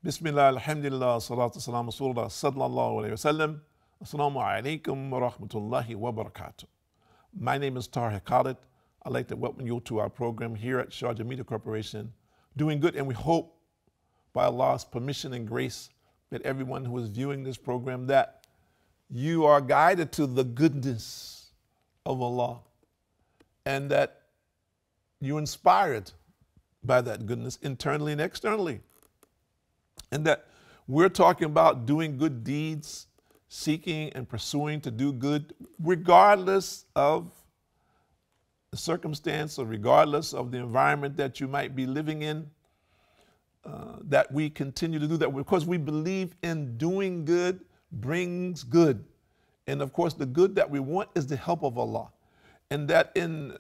Bismillah, alhamdulillah, salatu salam, rasulullah, sallallahu alayhi wa sallam. Assalamu alaikum wa rahmatullahi wa barakatuh. My name is Tahir Khalid. I'd like to welcome you to our program here at Sharjah Media Corporation, Doing Good, and we hope by Allah's permission and grace that everyone who is viewing this program, that you are guided to the goodness of Allah and that you're inspired by that goodness internally and externally. And that we're talking about doing good deeds, seeking and pursuing to do good, regardless of the circumstance or regardless of the environment that you might be living in, that we continue to do that because we believe in doing good brings good. And of course, the good that we want is the help of Allah. And that in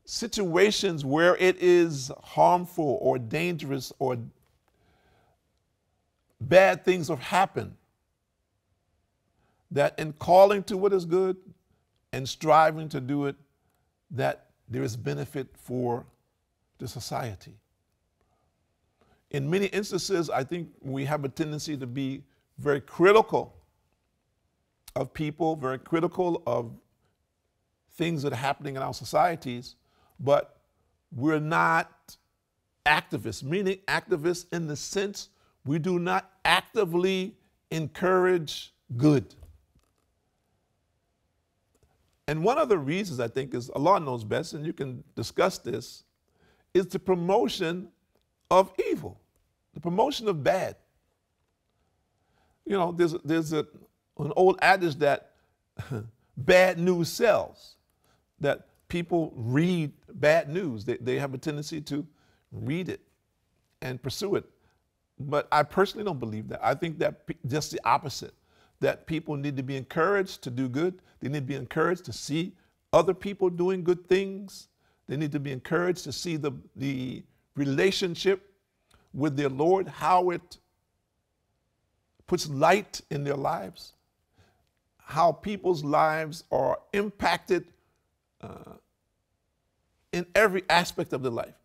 situations where it is harmful or dangerous or bad things have happened, that in calling to what is good and striving to do it, that there is benefit for the society. In many instances, I think we have a tendency to be very critical of people, very critical of things that are happening in our societies, but we're not activists, meaning activists in the sense we do not actively encourage good. And one of the reasons I think is, Allah knows best, and you can discuss this, is the promotion of evil, the promotion of bad. You know, there's an old adage that bad news sells, that people read bad news. They have a tendency to read it and pursue it. But I personally don't believe that. I think that just the opposite, that people need to be encouraged to do good. They need to be encouraged to see other people doing good things. They need to be encouraged to see the relationship with their Lord, how it puts light in their lives, how people's lives are impacted in every aspect of their life.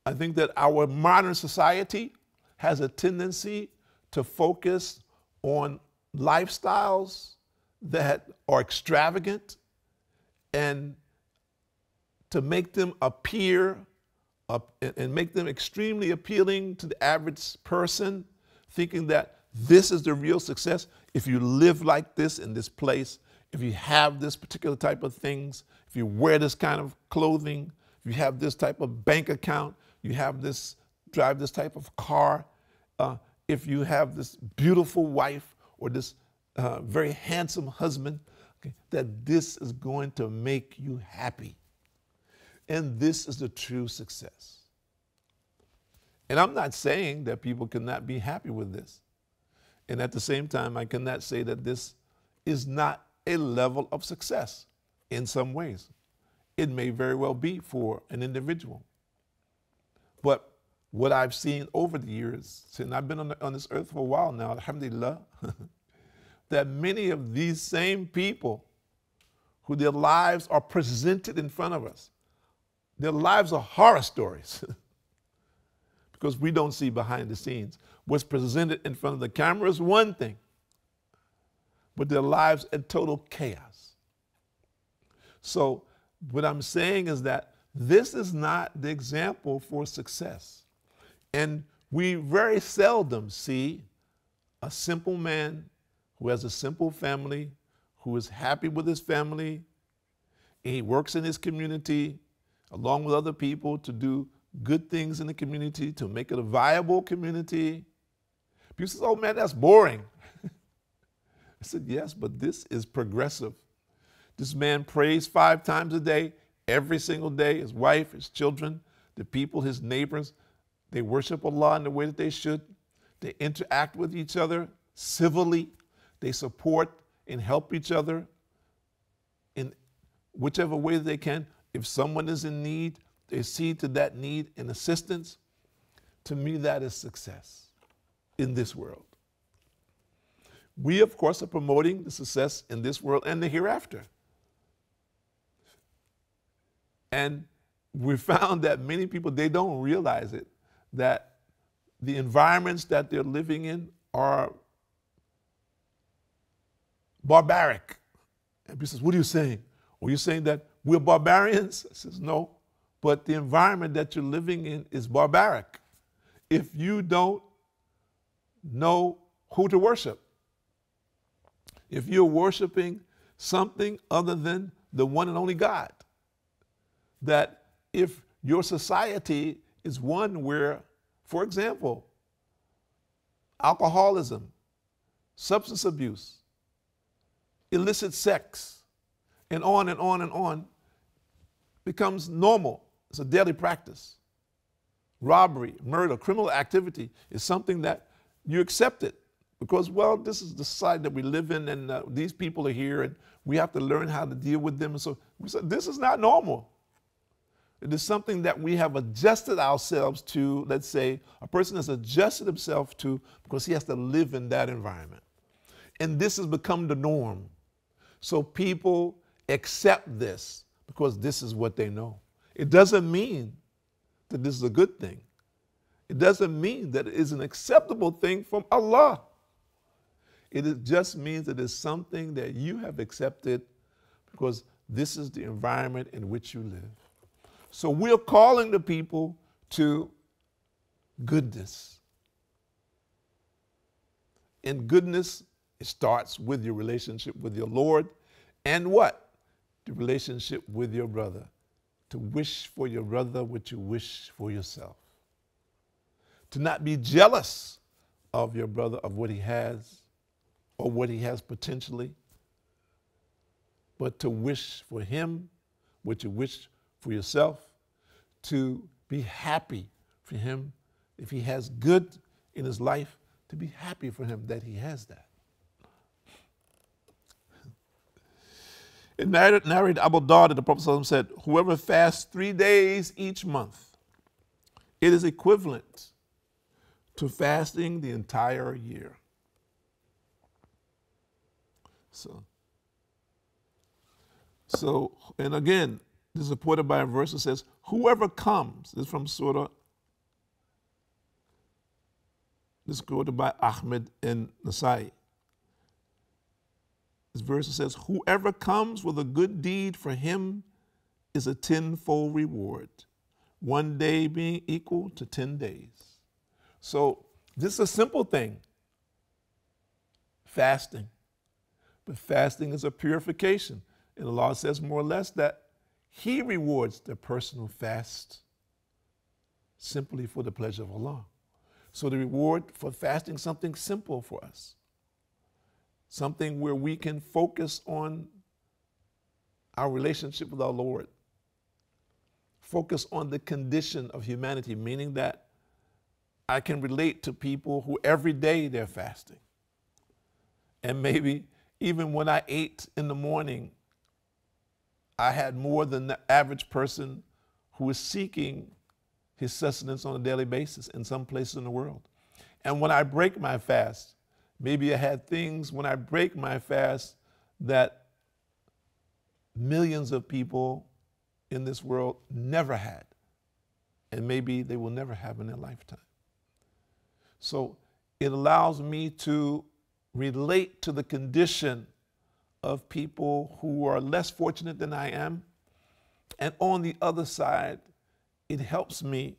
I think that our modern society has a tendency to focus on lifestyles that are extravagant and to make them appear and make them extremely appealing to the average person, thinking that this is the real success. If you live like this in this place, if you have this particular type of things, if you wear this kind of clothing, if you have this type of bank account, you have this, drive this type of car, if you have this beautiful wife or this very handsome husband, okay, that this is going to make you happy. And this is the true success. And I'm not saying that people cannot be happy with this. And at the same time, I cannot say that this is not a level of success in some ways. It may very well be for an individual. But what I've seen over the years, since I've been on this earth for a while now, alhamdulillah, that many of these same people who their lives are presented in front of us, their lives are horror stories because we don't see behind the scenes. What's presented in front of the camera is one thing, but their lives are total chaos. So what I'm saying is that this is not the example for success. And we very seldom see a simple man who has a simple family, who is happy with his family, and he works in his community along with other people to do good things in the community, to make it a viable community. People say, oh man, that's boring. I said, yes, but this is progressive. This man prays 5 times a day, every single day, his wife, his children, the people, his neighbors. They worship Allah in the way that they should. They interact with each other civilly. They support and help each other in whichever way they can. If someone is in need, they see to that need and assistance. To me, that is success in this world. We, of course, are promoting the success in this world and the hereafter. And we found that many people, they don't realize it, that the environments that they're living in are barbaric. And he says, what are you saying? Are you saying that we're barbarians? I says, no, but the environment that you're living in is barbaric. If you don't know who to worship, if you're worshiping something other than the one and only God, that if your society is one where, for example, alcoholism, substance abuse, illicit sex, and on and on and on, becomes normal. It's a daily practice. Robbery, murder, criminal activity is something that you accept it because, well, this is the society that we live in, and these people are here, and we have to learn how to deal with them. And so we said, this is not normal. It is something that we have adjusted ourselves to. Let's say a person has adjusted himself to because he has to live in that environment. And this has become the norm. So people accept this because this is what they know. It doesn't mean that this is a good thing. It doesn't mean that it is an acceptable thing from Allah. It just means that it's something that you have accepted because this is the environment in which you live. So we're calling the people to goodness. And goodness, it starts with your relationship with your Lord and what? The relationship with your brother. To wish for your brother what you wish for yourself. To not be jealous of your brother, of what he has or what he has potentially, but to wish for him what you wish for yourself, to be happy for him. If he has good in his life, to be happy for him that he has that. It narrated Abu Darda, the Prophet ﷺ said, whoever fasts 3 days each month, it is equivalent to fasting the entire year. So, and again, this is supported by a verse that says, whoever comes, this is from Surah, this is quoted by Ahmed and Nasai. This verse says, whoever comes with a good deed for him is a 10-fold reward, 1 day being equal to 10 days. So this is a simple thing, fasting. But fasting is a purification. And Allah says more or less that He rewards the person who fasts simply for the pleasure of Allah. So the reward for fasting is something simple for us. Something where we can focus on our relationship with our Lord. Focus on the condition of humanity, meaning that I can relate to people who every day they're fasting. And maybe even when I ate in the morning, I had more than the average person who is seeking his sustenance on a daily basis in some places in the world. And when I break my fast, maybe I had things when I break my fast that millions of people in this world never had. And maybe they will never have in their lifetime. So it allows me to relate to the condition of people who are less fortunate than I am. And on the other side, it helps me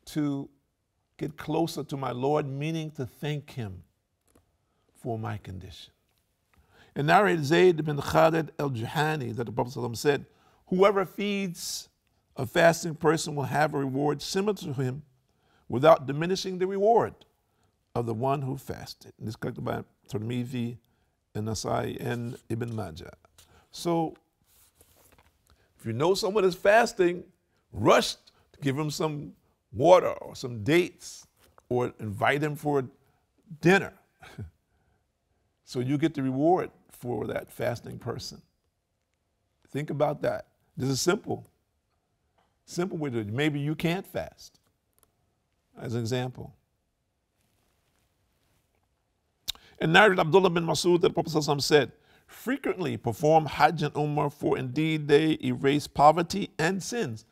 to get closer to my Lord, meaning to thank Him for my condition. And narrated Zayd bin Khalid al-Juhani that the Prophet ﷺ said, whoever feeds a fasting person will have a reward similar to him without diminishing the reward of the one who fasted. And this is collected by Tirmidhi and Nasai and Ibn Majah. So if you know someone is fasting, rush to give him some water or some dates or invite him for dinner. So you get the reward for that fasting person. Think about that. This is simple. Simple way to do it. Maybe you can't fast, as an example. And narrated Abdullah bin Masud that the Prophet ﷺ said, frequently perform Hajj and Umrah, for indeed they erase poverty and sins.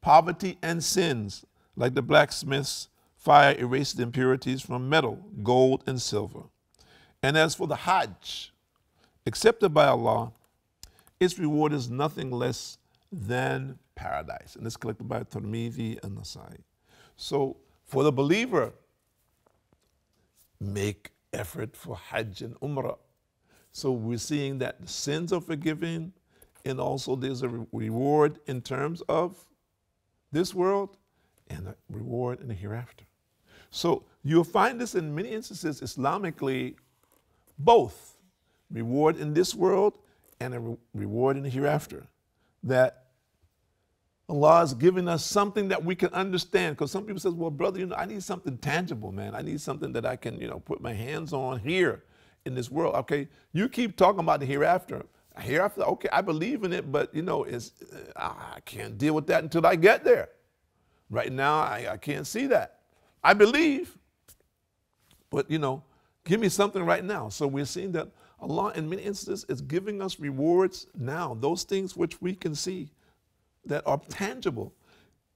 Poverty and sins. like the blacksmith's fire erases impurities from metal, gold, and silver. And as for the Hajj, accepted by Allah, its reward is nothing less than paradise. And it's collected by Tirmidhi and Nasai. So for the believer, make effort for Hajj and Umrah. So we're seeing that the sins are forgiven, and also there's a reward in terms of this world and a reward in the hereafter. So you'll find this in many instances Islamically, both reward in this world and a reward in the hereafter. That Allah has given us something that we can understand. Because some people say, well, brother, I need something tangible, man. I need something that I can, put my hands on here in this world. Okay, you keep talking about the hereafter. Hereafter, okay, I believe in it, but, I can't deal with that until I get there. Right now, I can't see that. I believe, but, give me something right now. So we're seeing that Allah, in many instances, is giving us rewards now, those things which we can see that are tangible.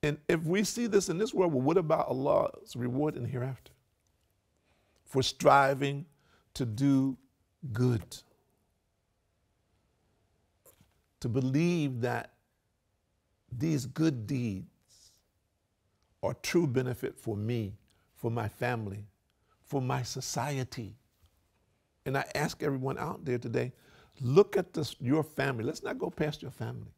And if we see this in this world, well, what about Allah's reward in the hereafter? For striving to do good. To believe that these good deeds are true benefit for me, for my family, for my society. And I ask everyone out there today, look at your family. Let's not go past your family.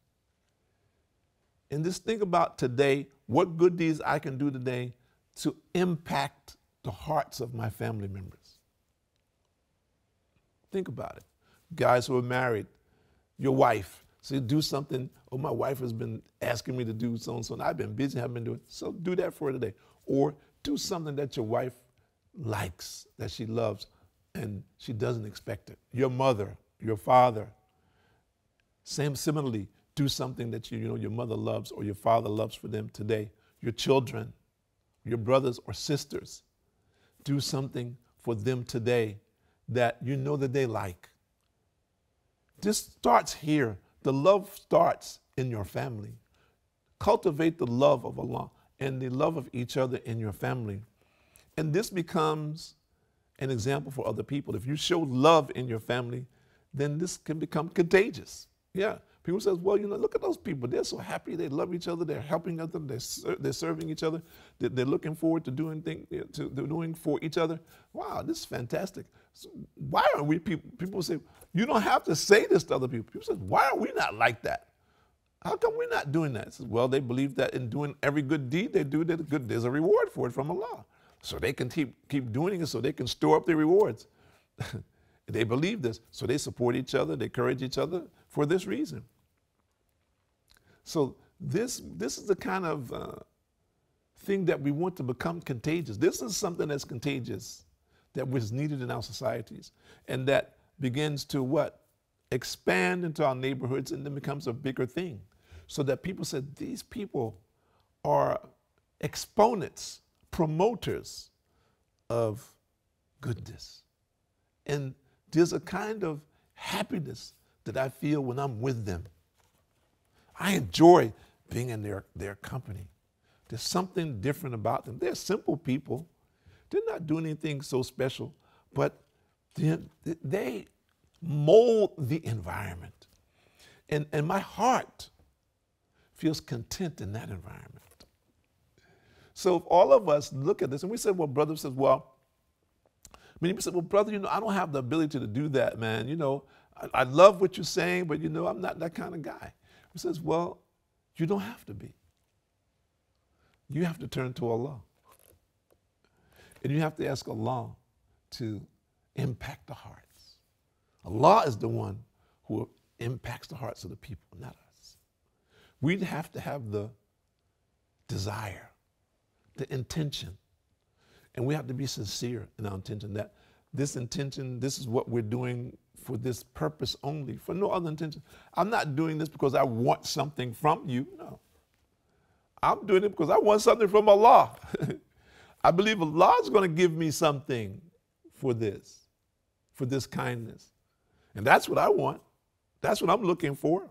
And just think about today, what good deeds I can do today to impact the hearts of my family members. Think about it. Guys who are married, your wife, so do something, oh, my wife has been asking me to do so and so, and I've been busy, haven't been doing, so do that for her today. Or do something that your wife likes, that she loves, and she doesn't expect it. Your mother, your father, similarly, do something that your mother loves or your father loves for them today. Your children, your brothers or sisters, do something for them today that that they like. This starts here. The love starts in your family. Cultivate the love of Allah and the love of each other in your family. And this becomes an example for other people. If you show love in your family, then this can become contagious. Yeah. People say, well, look at those people. They're so happy. They love each other. They're helping others. They're serving each other. They're looking forward to doing things, doing for each other. Wow, this is fantastic. So why aren't we people say, you don't have to say this to other people. People say, why are we not like that? How come we're not doing that? Says, well, they believe that in doing every good deed they do, there's a reward for it from Allah. So they can keep doing it so they can store up their rewards. They believe this, so they support each other, they encourage each other for this reason. So this is the kind of thing that we want to become contagious. This is something that's contagious, that was needed in our societies, and that begins to what? Expand into our neighborhoods and then becomes a bigger thing. So that people said, these people are exponents, promoters of goodness. And there's a kind of happiness that I feel when I'm with them. I enjoy being in their company. There's something different about them. They're simple people. They're not doing anything so special, but they mold the environment. And my heart feels content in that environment. So if all of us look at this, and we say, well, brother says, well, many people say, well, brother, I don't have the ability to do that, man. I love what you're saying, but I'm not that kind of guy. He says, well, you don't have to be. You have to turn to Allah. And you have to ask Allah to impact the hearts. Allah is the one who impacts the hearts of the people, not us. We'd have to have the desire, the intention, and we have to be sincere in our intention that this intention, this is what we're doing for this purpose only, for no other intention. I'm not doing this because I want something from you. No. I'm doing it because I want something from Allah. I believe Allah is going to give me something for this kindness. And that's what I want. That's what I'm looking for.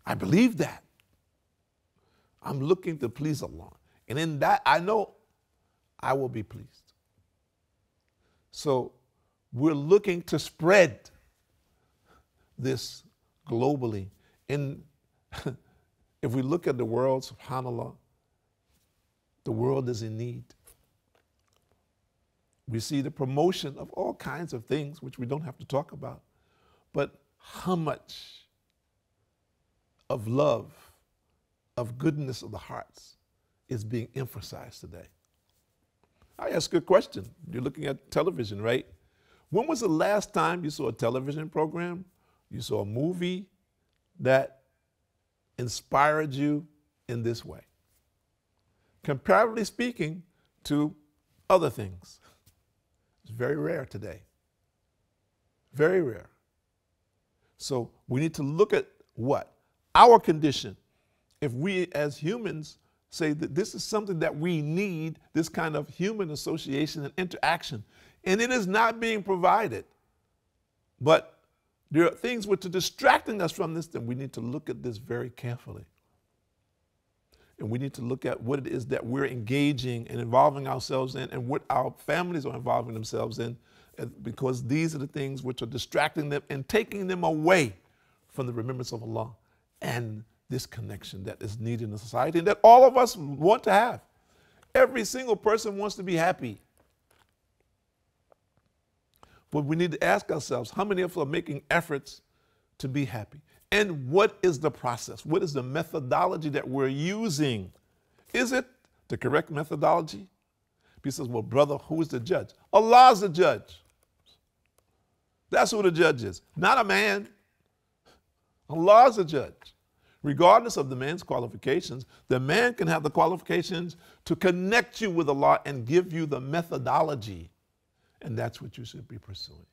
I believe that. I'm looking to please Allah. And in that, I know I will be pleased. So we're looking to spread this globally. And if we look at the world, subhanAllah, the world is in need. We see the promotion of all kinds of things, which we don't have to talk about. But how much of love, of goodness of the hearts is being emphasized today? I ask you a question. You're looking at television, right? When was the last time you saw a television program, you saw a movie that inspired you in this way? Comparatively speaking to other things. It's very rare today. Very rare. So we need to look at what? Our condition. If we as humans say that this is something that we need, this kind of human association and interaction, and it is not being provided, but there are things which are distracting us from this, then we need to look at this very carefully. And we need to look at what it is that we're engaging and involving ourselves in and what our families are involving themselves in, because these are the things which are distracting them and taking them away from the remembrance of Allah and this connection that is needed in society and that all of us want to have. Every single person wants to be happy. But we need to ask ourselves, how many of us are making efforts to be happy? And what is the process? What is the methodology that we're using? Is it the correct methodology? He says, well, brother, who is the judge? Allah is the judge. That's who the judge is, not a man. Allah is the judge. Regardless of the man's qualifications, the man can have the qualifications to connect you with Allah and give you the methodology. And that's what you should be pursuing.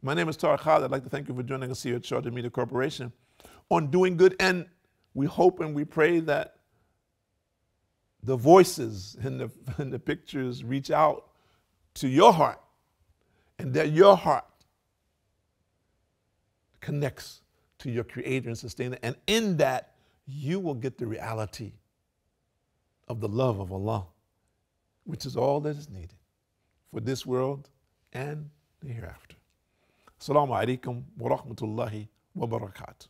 My name is Tariq Khalid. I'd like to thank you for joining us here at Sharjah Media Corporation on Doing Good. And we hope and we pray that the voices and the pictures reach out to your heart and that your heart connects to your Creator and Sustainer. And in that, you will get the reality of the love of Allah, which is all that is needed for this world and the hereafter. Assalamu alaikum wa rahmatullahi wa barakatuh.